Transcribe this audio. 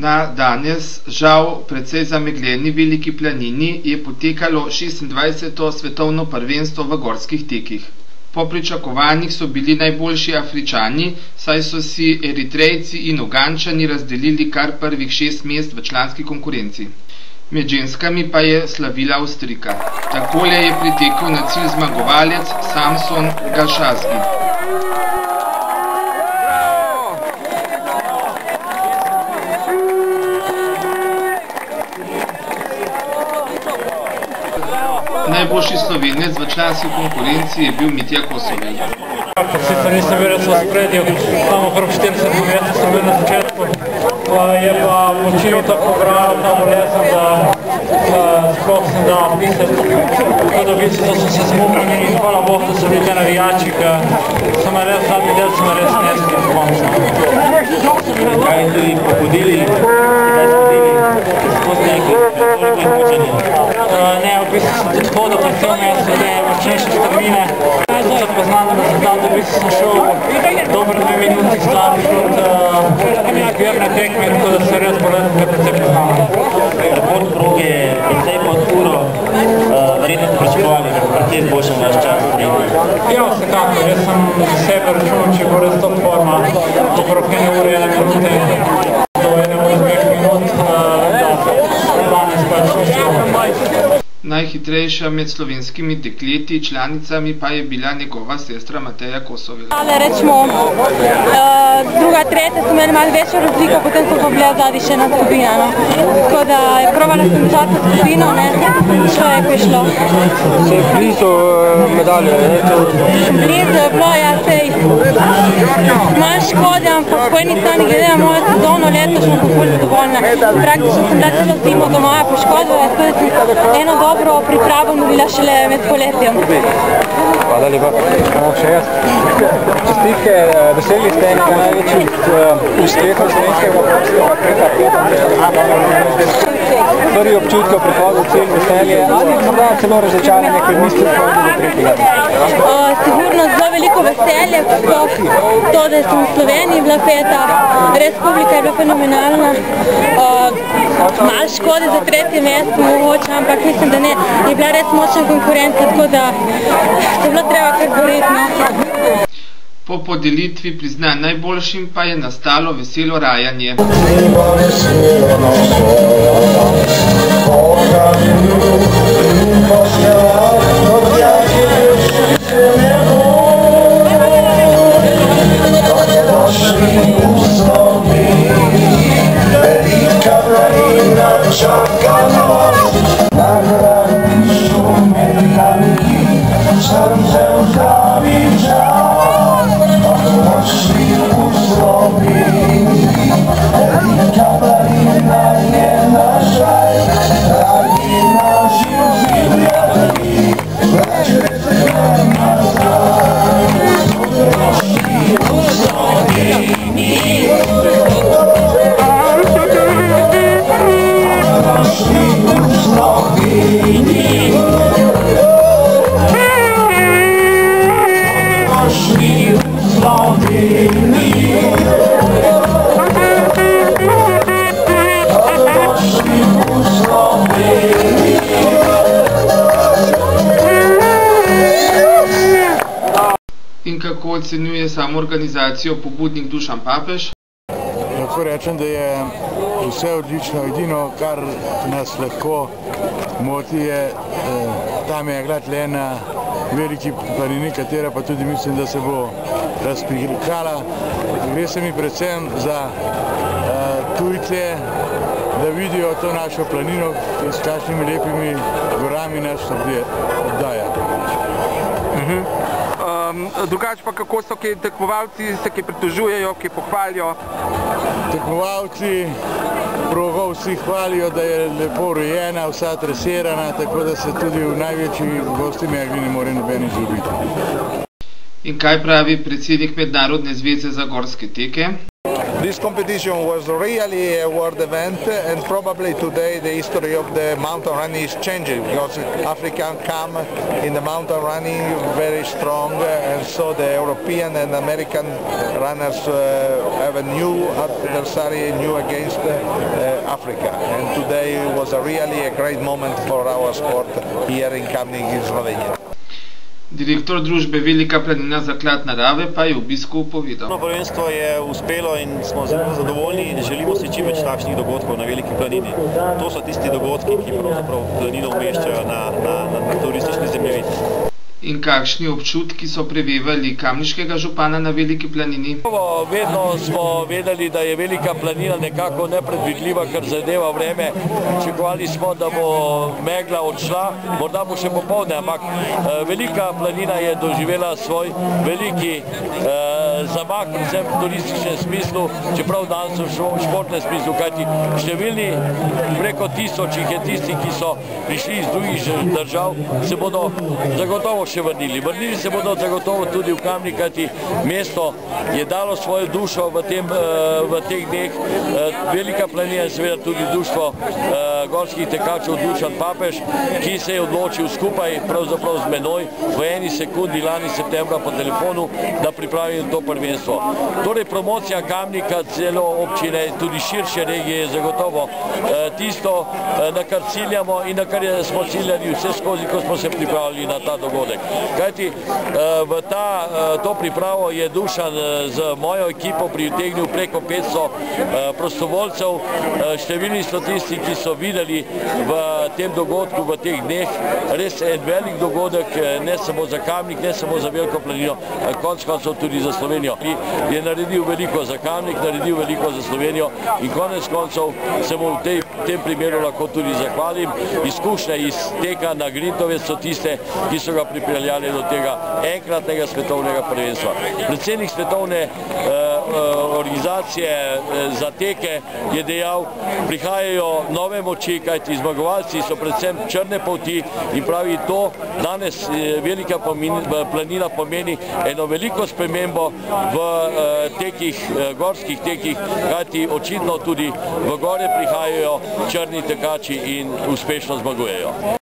Na danes, žal precej zamegljeni Veliki planini, je potekalo 26. svetovno prvenstvo v gorskih tekih. Po pričakovanjih so bili najboljši Afričani, saj so si Eritrejci in Ugančani razdelili kar prvih 6 mest v članski konkurenci. Med ženskami pa je slavila Avstrijka. Takole je pritekel na cilj zmagovalec Samson Gashazgi. Najboljši Slovenec v članski konkurenci je bil Mitja Kosovel. Sicer nisem bil res v spredju, tam okrog 40 metrov sem bil na začetku, je pa počil tako bral, tam lezem, da sploh sem dal pisati. Tako da v bistvu sem se smuknil in hvala Bog, da so bili te navijači, ki so me res zadnji del, so me res nesli v koncu. Kaj je tudi pobudili, kdaj spodili, skozi nekaj, koliko je mučenje? Ne, v bistvu sem tudi hodil po cel mesto, da je močnejše strmine. Sem se poznal na rezultat, v bistvu sem šel dober 2 minuti slab kot izbirne tekme, tako da se res bolj precej poznal. Rekord proge je precej pod uro, verjetno ste pričakovali, da bo precej izboljšan vaš čas sprejeti. Ja, vsekakor, jaz sem za sebe računal, če bo res top forma, okrog 1 ure 1 minute do 1 ure 2 minut, da danes pa šel. Najhitrejša med slovenskimi dekleti članicami pa je bila njegova sestra Mateja Kosovel. Rečemo, druga, tretja so imeli malo večjo razliko, potem so pa bile zadnji še ena skupina. Tako da je provala sem časa skupino, šlo je, ko je šlo. Se je blizu medalje? Blizu je bilo, ja, sej. Malo škode, ampak po eni strani glede na mojo sezono letošnjo sem bolj zadovoljna. Praktično sem bila celo zimo do moja poškodila, tako da sem eno dobro pripravo naredila šele med poletjem. Hvala lepa. Še jaz. Čestitke, dosegli ste enega največjih uspehov slovenskega prvi občutka prihoda v cilj veselje, ali morda celo razočaranje, ker niste prihodili do tretjega? Sigurno zelo veliko veselje, to, da sem v Sloveniji bila peta, res publika je bila fenomenalna. Malo škode za tretje mesto mogoče, ampak mislim, da ne, je bila res močna konkurenca, tako da se bilo treba kar boriti. Po podelitvi priznanj najboljšim pa je nastalo veselo rajanje. In kako ocenjuje samo organizacijo pobudnik Dušan Papež? Lahko rečem, da je vse odlično. Edino, kar nas lahko moti, je ta megla tle na Veliki planini, katera pa tudi mislim, da se bo razpihljala. Gre se mi predvsem za tujce, da vidijo to našo planino, s kakšnimi lepimi gorami nas obdaja. Drugače pa kako so tekmovalci, se ki pritožujejo, ki pohvalijo? Tekmovalci progo vsi hvalijo, da je lepo urejena, vsa tresirana, tako da se tudi v največji gosti megli ne more noben izgubiti. In kaj pravi predsednik Mednarodne zveze za gorske teke? This competition was really a world event, and probably today the history of the mountain running is changing, because African come in the mountain running very strong, and so the European and American runners have a new adversary, new against Africa. And today was really a great moment for our sport here in Kamnik in Slovenia. Direktor družbe Velika planina Zaklad narave pa je v obisku povedal. Prvenstvo je uspelo in smo zelo zadovoljni in želimo si čim več takšnih dogodkov na Veliki planini. To so tisti dogodki, ki pravzaprav planino umeščajo na turistični zemljevid. In kakšni občutki so prevevali kamniškega župana na Veliki planini? Vedno smo vedeli, da je Velika planina nekako nepredvidljiva, kar zadeva vreme. Pričakovali smo, da bo megla odšla, morda bo še popoldne, ampak Velika planina je doživela svoj veliki zamah, predvsem v turističnem smislu, čeprav danes v športnem smislu, kajti številni, preko 1000 je tisti, ki so prišli iz drugih držav, se bodo zagotovo še vrnili. Vrnili se bodo zagotovo tudi v Kamnik, kajti mesto je dalo svojo dušo v teh dneh. Velika planina je seveda tudi društvo gorskih tekačev Dušan Papež, ki se je odločil skupaj pravzaprav z menoj v eni sekundi lani septembra po telefonu, da pripravim to prvenstvo. Torej promocija Kamnika, celo občine, tudi širše regije je zagotovo tisto, na kar ciljamo in na kar smo ciljali vse skozi, ko smo se pripravili na ta dogodek. Kajti v to pripravo je Dušan z mojo ekipo pritegnil preko 500 prostovoljcev. Številni so tisti, ki so videli v tem dogodku, v teh dneh, res en velik dogodek, ne samo za Kamnik, ne samo za Veliko planino, konec koncev tudi za Slovenijo. Je naredil veliko za Kamnik, naredil veliko za Slovenijo in konec koncev se mu v tem primeru lahko tudi zahvalim. Izkušnje iz teka na Grintovec so tiste, ki so ga pripeljali do tega enkratnega svetovnega prvenstva. Predsednik svetovne organizacije za teke je dejal, prihajajo nove moči, kajti zmagovalci so predvsem črne polti in pravi to, danes Velika planina pomeni eno veliko spremembo v gorskih tekih, kajti očitno tudi v gore prihajajo črni tekači in uspešno zmagujejo.